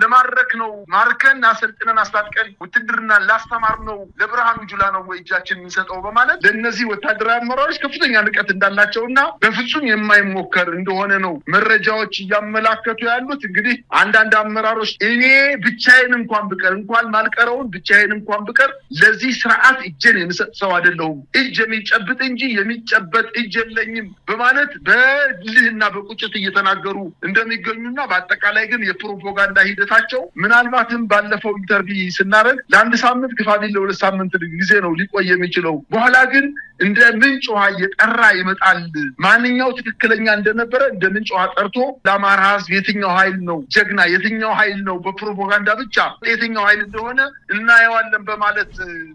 ለማድረክ ነው፣ ማርከን አሰልጥነን አስታጥቀን ውትድርና ላስተማር ነው ለብርሃኑ ጁላ ነው ወይ እጃችን የሚሰጠው በማለት ለእነዚህ ወታደራዊ አመራሮች ከፍተኛ ንቀት እንዳላቸውና በፍጹም የማይሞከር እንደሆነ ነው መረጃዎች እያመላከቱ ያሉት። እንግዲህ አንዳንድ አመራሮች እኔ ብቻዬን እንኳን ማልቀረውን ብቻዬን እንኳን ብቀር ለዚህ ስርዓት እጄን የምሰጥ ሰው አይደለሁም፣ እጅ የሚጨብጥ እንጂ የሚጨበጥ እጅ የለኝም በማለት በልህና በቁጭት እየተናገሩ እንደሚገኙና በአጠቃላይ ግን የፕሮፓጋንዳ ሂደታቸው ምናልባትም ባለፈው ኢንተርቪው ስናደርግ ለአንድ ሳምንት ግፋቢል ለሁለት ሳምንት ጊዜ ነው ሊቆይ የሚችለው። በኋላ ግን እንደ ምንጭ ውሃ እየጠራ ይመጣል። ማንኛው ትክክለኛ እንደነበረ እንደ ምንጭ ውሃ ጠርቶ ለአማራ ህዝብ የትኛው ኃይል ነው ጀግና፣ የትኛው ኃይል ነው በፕሮፓጋንዳ ብቻ የትኛው ኃይል እንደሆነ እናየዋለን በማለት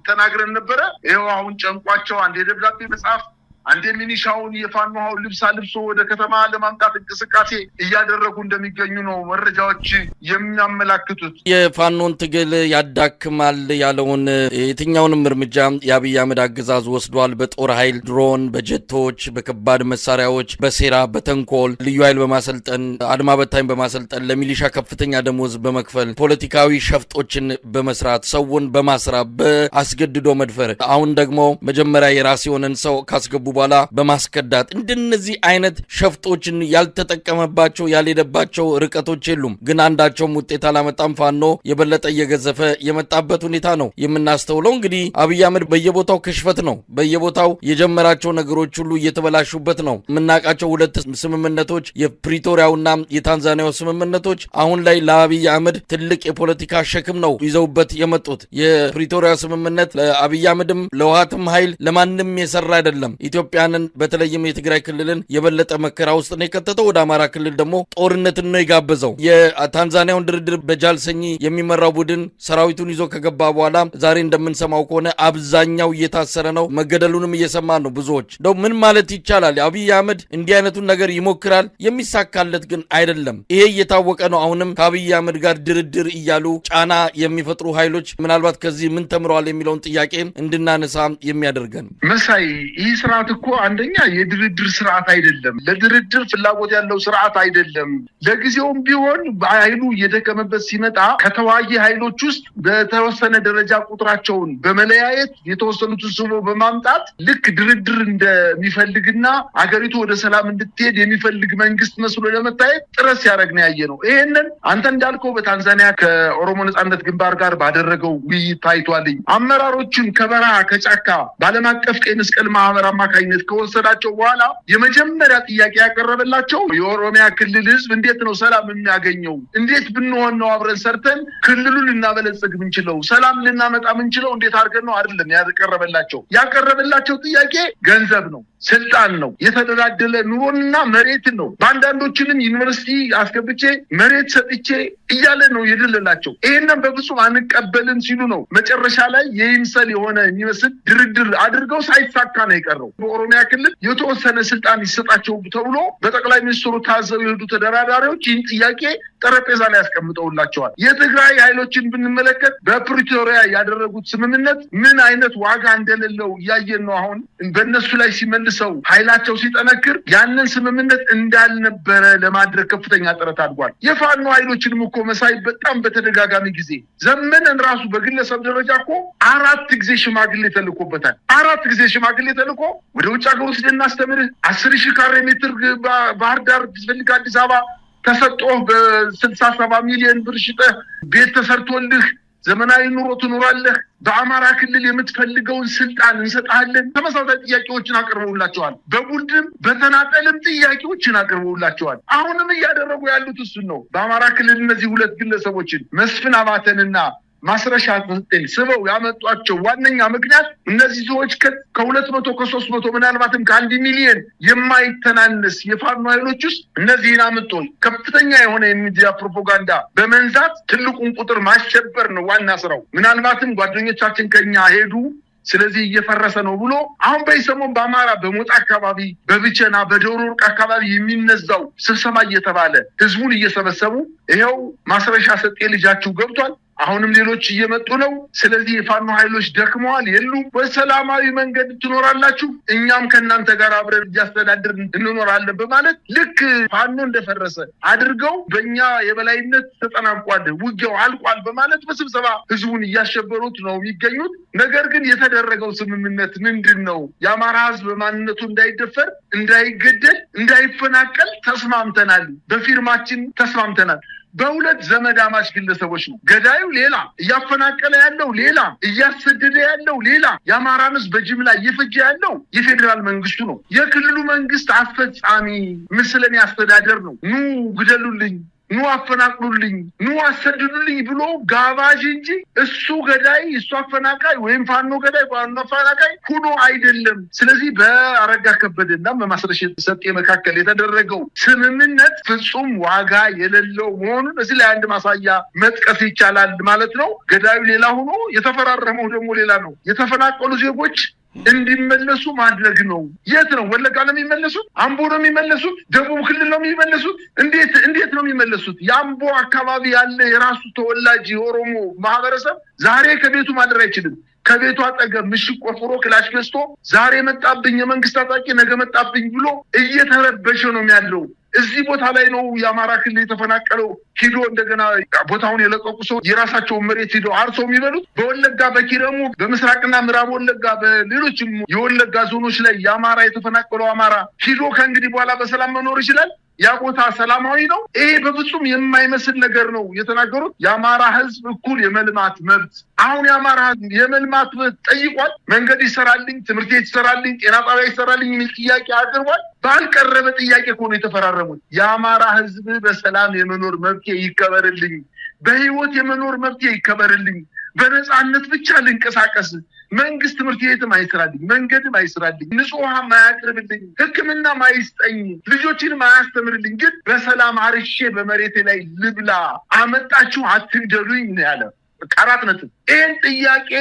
ተናግረን ነበረ። ይኸው አሁን ጨንቋቸው አንድ የደብዳቤ መጽሐፍ አንድ ሚኒሻውን የፋኖ ልብስ አልብሶ ወደ ከተማ ለማምጣት እንቅስቃሴ እያደረጉ እንደሚገኙ ነው መረጃዎች የሚያመላክቱት። የፋኖን ትግል ያዳክማል ያለውን የትኛውንም እርምጃ የአብይ አህመድ አገዛዝ ወስዷል። በጦር ኃይል ድሮን፣ በጀቶች፣ በከባድ መሳሪያዎች፣ በሴራ በተንኮል ልዩ ኃይል በማሰልጠን አድማ በታኝ በማሰልጠን ለሚሊሻ ከፍተኛ ደሞዝ በመክፈል ፖለቲካዊ ሸፍጦችን በመስራት ሰውን በማስራብ በአስገድዶ መድፈር አሁን ደግሞ መጀመሪያ የራስ የሆነን ሰው ካስገቡ በኋላ በማስከዳት እንደነዚህ አይነት ሸፍጦችን ያልተጠቀመባቸው ያልሄደባቸው ርቀቶች የሉም። ግን አንዳቸውም ውጤት አላመጣም። ፋኖ የበለጠ እየገዘፈ የመጣበት ሁኔታ ነው የምናስተውለው። እንግዲህ አብይ አህመድ በየቦታው ክሽፈት ነው። በየቦታው የጀመራቸው ነገሮች ሁሉ እየተበላሹበት ነው። የምናውቃቸው ሁለት ስምምነቶች የፕሪቶሪያውና የታንዛኒያው ስምምነቶች አሁን ላይ ለአብይ አህመድ ትልቅ የፖለቲካ ሸክም ነው ይዘውበት የመጡት። የፕሪቶሪያ ስምምነት ለአብይ አህመድም ለውሃትም ኃይል ለማንም የሰራ አይደለም። ኢትዮጵያ ኢትዮጵያንን በተለይም የትግራይ ክልልን የበለጠ መከራ ውስጥ ነው የከተተው። ወደ አማራ ክልል ደግሞ ጦርነትን ነው የጋበዘው። የታንዛኒያውን ድርድር በጃልሰኝ የሚመራው ቡድን ሰራዊቱን ይዞ ከገባ በኋላ ዛሬ እንደምንሰማው ከሆነ አብዛኛው እየታሰረ ነው፣ መገደሉንም እየሰማን ነው ብዙዎች። እንደው ምን ማለት ይቻላል? አብይ አህመድ እንዲህ አይነቱን ነገር ይሞክራል፣ የሚሳካለት ግን አይደለም። ይሄ እየታወቀ ነው። አሁንም ከአብይ አህመድ ጋር ድርድር እያሉ ጫና የሚፈጥሩ ኃይሎች ምናልባት ከዚህ ምን ተምረዋል የሚለውን ጥያቄ እንድናነሳ የሚያደርገን መሳይ፣ ይህ ስርዓት እኮ አንደኛ የድርድር ስርዓት አይደለም፣ ለድርድር ፍላጎት ያለው ስርዓት አይደለም። ለጊዜውም ቢሆን ኃይሉ እየደከመበት ሲመጣ ከተዋጊ ኃይሎች ውስጥ በተወሰነ ደረጃ ቁጥራቸውን በመለያየት የተወሰኑትን ስቦ በማምጣት ልክ ድርድር እንደሚፈልግና አገሪቱ ወደ ሰላም እንድትሄድ የሚፈልግ መንግስት መስሎ ለመታየት ጥረት ሲያደርግ ነው ያየ ነው። ይሄንን አንተ እንዳልከው በታንዛኒያ ከኦሮሞ ነጻነት ግንባር ጋር ባደረገው ውይይት ታይቷልኝ። አመራሮችን ከበረሃ ከጫካ በዓለም አቀፍ ቀይ መስቀል ማህበር አማካኝነት ከወሰዳቸው በኋላ የመጀመሪያ ጥያቄ ያቀረበላቸው የኦሮሚያ ክልል ህዝብ እንዴት ነው ሰላም የሚያገኘው? እንዴት ብንሆን ነው አብረን ሰርተን ክልሉን ልናበለጽግ ምንችለው? ሰላም ልናመጣ ምንችለው? እንዴት አድርገን ነው አይደለም ያቀረበላቸው ጥያቄ ገንዘብ ነው፣ ስልጣን ነው፣ የተደላደለ ኑሮንና መሬትን ነው። በአንዳንዶችንም ዩኒቨርሲቲ አስገብቼ መሬት ሰጥቼ እያለ ነው የደለላቸው። ይሄንን በፍጹም አንቀበልም ሲሉ ነው መጨረሻ ላይ የይምሰል የሆነ የሚመስል ድርድር አድርገው ሳይሳካ ነው የቀረው። በኦሮሚያ ክልል የተወሰነ ስልጣን ይሰጣቸው ተብሎ በጠቅላይ ሚኒስትሩ ታዘው የሄዱ ተደራዳሪዎች ይህን ጥያቄ ጠረጴዛ ላይ ያስቀምጠውላቸዋል። የትግራይ ኃይሎችን ብንመለከት በፕሪቶሪያ ያደረጉት ስምምነት ምን አይነት ዋጋ እንደሌለው እያየን ነው። አሁን በእነሱ ላይ ሲመልሰው ኃይላቸው ሲጠነክር ያንን ስምምነት እንዳልነበረ ለማድረግ ከፍተኛ ጥረት አድርጓል። የፋኖ ኃይሎችንም እኮ መሳይ በጣም በተደጋጋሚ ጊዜ ዘመንን ራሱ በግለሰብ ደረጃ እኮ 4 ጊዜ ሽማግሌ ተልኮበታል። 4 ጊዜ ሽማግሌ ተልኮ ወደ ውጭ ሀገር ውስጥ እናስተምርህ 10,000 ካሬ ሜትር ባህር ዳር ብትፈልግ አዲስ አበባ ተሰጥቶህ በ67 ሚሊዮን ብር ሽጠህ ቤት ተሰርቶልህ ዘመናዊ ኑሮ ትኖራለህ፣ በአማራ ክልል የምትፈልገውን ስልጣን እንሰጣለን። ተመሳሳይ ጥያቄዎችን አቅርበውላቸዋል። በቡድንም በተናጠልም ጥያቄዎችን አቅርበውላቸዋል። አሁንም እያደረጉ ያሉት እሱን ነው። በአማራ ክልል እነዚህ 2 ግለሰቦችን መስፍን አባተንና ማስረሻ ተሰጠኝ ስበው ያመጧቸው ዋነኛ ምክንያት እነዚህ ሰዎች ከ200 ከ300 ምናልባትም ከ1 ሚሊዮን የማይተናነስ የፋኖ ኃይሎች ውስጥ እነዚህን አመጡ ከፍተኛ የሆነ የሚዲያ ፕሮፓጋንዳ በመንዛት ትልቁን ቁጥር ማሸበር ነው ዋና ስራው። ምናልባትም ጓደኞቻችን ከኛ ሄዱ ስለዚህ እየፈረሰ ነው ብሎ አሁን በሰሞን በአማራ በሞጣ አካባቢ በብቸና በደብረ ወርቅ አካባቢ የሚነዛው ስብሰባ እየተባለ ህዝቡን እየሰበሰቡ ይሄው ማስረሻ ሰጤ ልጃችሁ ገብቷል፣ አሁንም ሌሎች እየመጡ ነው፣ ስለዚህ የፋኖ ኃይሎች ደክመዋል፣ የሉም፣ በሰላማዊ መንገድ ትኖራላችሁ፣ እኛም ከእናንተ ጋር አብረን እያስተዳድር እንኖራለን በማለት ልክ ፋኖ እንደፈረሰ አድርገው በእኛ የበላይነት ተጠናቋል፣ ውጊያው አልቋል በማለት በስብሰባ ህዝቡን እያሸበሩት ነው የሚገኙት። ነገር ግን የተደረገው ስምምነት ምንድን ነው? የአማራ ህዝብ በማንነቱ እንዳይደፈር፣ እንዳይገደል፣ እንዳይፈናቀል ተስማምተናል፣ በፊርማችን ተስማምተናል። በሁለት ዘመዳማች ግለሰቦች ነው። ገዳዩ ሌላ፣ እያፈናቀለ ያለው ሌላ፣ እያሰደደ ያለው ሌላ፣ የአማራን ህዝብ በጅምላ እየፈጀ ያለው የፌዴራል መንግስቱ ነው። የክልሉ መንግስት አስፈጻሚ ምስለኔ አስተዳደር ነው። ኑ ግደሉልኝ፣ ኑ አፈናቅሉልኝ፣ ኑ አሰድዱልኝ ብሎ ጋባዥ እንጂ እሱ ገዳይ እሱ አፈናቃይ ወይም ፋኖ ገዳይ ፋኖ አፈናቃይ ሁኖ አይደለም። ስለዚህ በአረጋ ከበደና በማስረሻ ሰጤ መካከል የተደረገው ስምምነት ፍጹም ዋጋ የሌለው መሆኑን እዚህ ላይ አንድ ማሳያ መጥቀስ ይቻላል ማለት ነው። ገዳዩ ሌላ ሆኖ የተፈራረመው ደግሞ ሌላ ነው። የተፈናቀሉ ዜጎች እንዲመለሱ ማድረግ ነው። የት ነው? ወለጋ ነው የሚመለሱት? አምቦ ነው የሚመለሱት? ደቡብ ክልል ነው የሚመለሱት? እንዴት ነው የሚመለሱት? የአምቦ አካባቢ ያለ የራሱ ተወላጅ የኦሮሞ ማህበረሰብ ዛሬ ከቤቱ ማደር አይችልም። ከቤቱ አጠገብ ምሽግ ቆፍሮ ክላሽ ገዝቶ ዛሬ መጣብኝ የመንግስት ታጣቂ ነገ መጣብኝ ብሎ እየተረበሸ ነው ያለው። እዚህ ቦታ ላይ ነው የአማራ ክልል የተፈናቀለው። ሂዶ እንደገና ቦታውን የለቀቁ ሰው የራሳቸውን መሬት ሂዶ አርሰው የሚበሉት። በወለጋ በኪረሙ በምስራቅና ምዕራብ ወለጋ በሌሎችም የወለጋ ዞኖች ላይ የአማራ የተፈናቀለው አማራ ሂዶ ከእንግዲህ በኋላ በሰላም መኖር ይችላል? ያ ቦታ ሰላማዊ ነው? ይሄ በፍጹም የማይመስል ነገር ነው የተናገሩት። የአማራ ህዝብ እኩል የመልማት መብት፣ አሁን የአማራ ህዝብ የመልማት መብት ጠይቋል። መንገድ ይሰራልኝ፣ ትምህርት ቤት ይሰራልኝ፣ ጤና ጣቢያ ይሰራልኝ የሚል ጥያቄ አቅርቧል። ባልቀረበ ጥያቄ ከሆነ የተፈራረሙት የአማራ ህዝብ በሰላም የመኖር መብቴ ይከበርልኝ፣ በህይወት የመኖር መብቴ ይከበርልኝ፣ በነፃነት ብቻ ልንቀሳቀስ፣ መንግስት ትምህርት ቤትም አይስራልኝ፣ መንገድም አይስራልኝ፣ ንጹህ ውሃ ማያቀርብልኝ፣ ሕክምና ማይስጠኝ፣ ልጆችን ማያስተምርልኝ፣ ግን በሰላም አርሼ በመሬቴ ላይ ልብላ፣ አመጣችሁ አትግደሉኝ ነው ያለ። ቃራት ነጥብ። ይህን ጥያቄ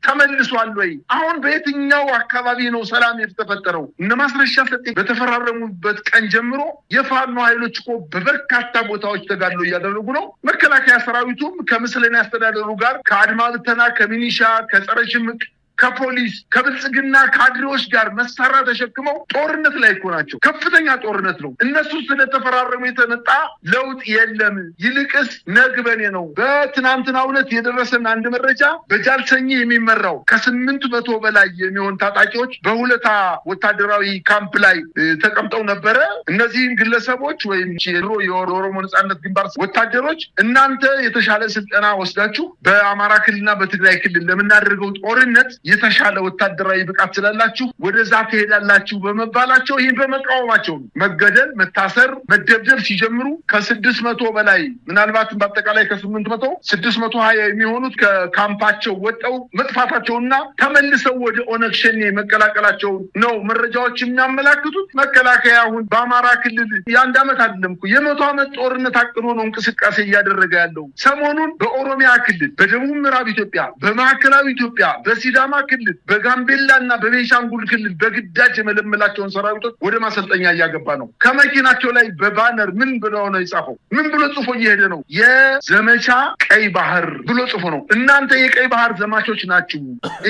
ተመልሷል ወይ? አሁን በየትኛው አካባቢ ነው ሰላም የተፈጠረው? እነ ማስረሻ ሰጤ በተፈራረሙበት ቀን ጀምሮ የፋኖ ኃይሎች እኮ በበርካታ ቦታዎች ተጋድሎ እያደረጉ ነው። መከላከያ ሰራዊቱም ከምስለኔ አስተዳደሩ ጋር ከአድማ ብተና፣ ከሚኒሻ፣ ከጸረ ሽምቅ፣ ከፖሊስ፣ ከብልጽግና ካድሬዎች ጋር መሳሪያ ተሸክመው ጦርነት ላይ እኮ ናቸው። ከፍተኛ ጦርነት ነው። እነሱ ስለተፈራረሙ የተመጣ ለውጥ የለም። ይልቅስ ነግበኔ ነው። በትናንትናው ዕለት የደረሰን አንድ መረጃ በጃልሰኝ የሚመራው ከ800 በላይ የሚሆን ታጣቂዎች በሁለታ ወታደራዊ ካምፕ ላይ ተቀምጠው ነበረ። እነዚህን ግለሰቦች ወይም የኦሮሞ ነጻነት ግንባር ወታደሮች እናንተ የተሻለ ስልጠና ወስዳችሁ በአማራ ክልልና በትግራይ ክልል ለምናደርገው ጦርነት የተሻለ ወታደራዊ ብቃት ስላላችሁ ወደዛ ትሄዳላችሁ በመባላቸው ይህን በመቃወማቸው መገደል፣ መታሰር፣ መደብደብ ሲጀምሩ ከ600 በላይ ምናልባትም በአጠቃላይ ከ800 620 የሚሆኑት ከካምፓቸው ወጣው መጥፋታቸውና ተመልሰው ወደ ኦነግ ሸኔ መቀላቀላቸው ነው መረጃዎች የሚያመላክቱት። መከላከያ አሁን በአማራ ክልል የአንድ ዓመት አይደለም እኮ የ100 ዓመት ጦርነት አቅዶ ነው እንቅስቃሴ እያደረገ ያለው። ሰሞኑን በኦሮሚያ ክልል፣ በደቡብ ምዕራብ ኢትዮጵያ፣ በማዕከላዊ ኢትዮጵያ፣ በሲዳማ ክልል፣ በጋምቤላና በቤንሻንጉል ክልል በግዳጅ የመለመላቸውን ሰራዊቶች ወደ ማሰልጠኛ እያገባ ነው። ከመኪናቸው ላይ በባነር ምን ብለው ነው የጻፈው? ምን ብሎ ጽፎ እየሄደ ነው? የዘመቻ ቀይ ባህር ብሎ ጽፎ ነው። እናንተ የቀይ ባህር ዘማቾች ናችሁ፣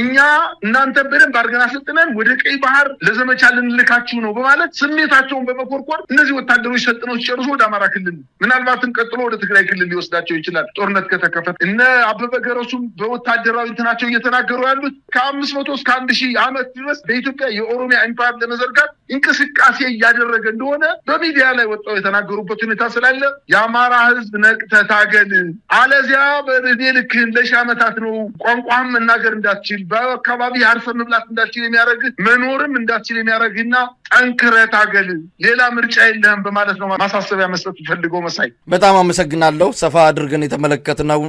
እኛ እናንተ በደንብ አድርገን አሰልጥነን ወደ ቀይ ባህር ለዘመቻ ልንልካችሁ ነው በማለት ስሜታቸውን በመኮርኮር እነዚህ ወታደሮች ሰልጥነው ሲጨርሱ ወደ አማራ ክልል ምናልባትም ቀጥሎ ወደ ትግራይ ክልል ሊወስዳቸው ይችላል ጦርነት ከተከፈተ። እነ አበበ ገረሱም በወታደራዊ እንትናቸው እየተናገሩ ያሉት ከ500 እስከ 1000 ዓመት ድረስ በኢትዮጵያ የኦሮሚያ ኢምፓየር ለመዘርጋት እንቅስቃሴ እያደረገ እንደሆነ በሚዲያ ላይ ወጣው የተናገሩበት ሁኔታ ስላለ የአማራ ሕዝብ ነቅተህ ታገል፣ አለዚያ በእድሜ ልክህን ለ1000 ዓመታት ነው ቋንቋም መናገር እንዳትችል፣ በአካባቢ አርሰ መብላት እንዳትችል የሚያደርግ መኖርም እንዳትችል የሚያደርግና ጠንክረህ ታገል፣ ሌላ ምርጫ የለህም በማለት ነው ማሳሰቢያ መስጠት ፈልገው። መሳይ በጣም አመሰግናለሁ። ሰፋ አድርገን የተመለከትነው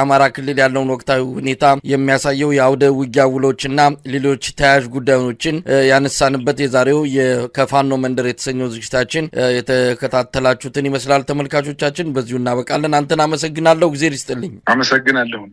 አማራ ክልል ያለውን ወቅታዊ ሁኔታ የሚያሳየው የአውደ ውጊያ ውሎችና ሌሎች ተያያዥ ጉዳዮችን ያነሳንበት የዛሬው የከፋኖ መንደር የተሰኘው ዝግጅታችን የተከታተላችሁትን ይመስላል። ተመልካቾቻችን በዚሁ እናበቃለን። አንተን አመሰግናለሁ። እግዚአብሔር ይስጥልኝ። አመሰግናለሁ።